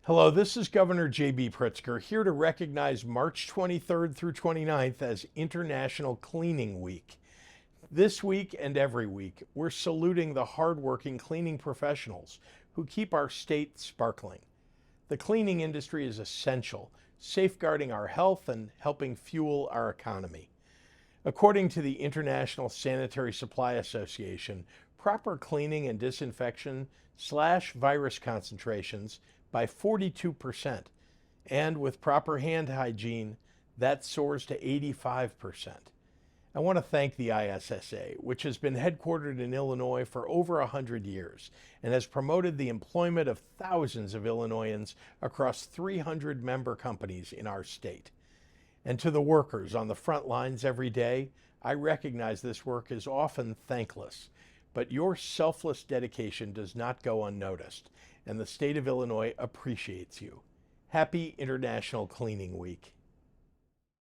Hello, this is Governor J.B. Pritzker here to recognize March 23rd through 29th as International Cleaning Week. This week and every week, we're saluting the hardworking cleaning professionals who keep our state sparkling. The cleaning industry is essential, safeguarding our health and helping fuel our economy. According to the International Sanitary Supply Association, proper cleaning and disinfection slash virus concentrations by 42%, and with proper hand hygiene, that soars to 85%. I want to thank the ISSA, which has been headquartered in Illinois for over 100 years and has promoted the employment of thousands of Illinoisans across 300 member companies in our state. And to the workers on the front lines every day, I recognize this work is often thankless, but your selfless dedication does not go unnoticed, and the state of Illinois appreciates you. Happy International Cleaning Week.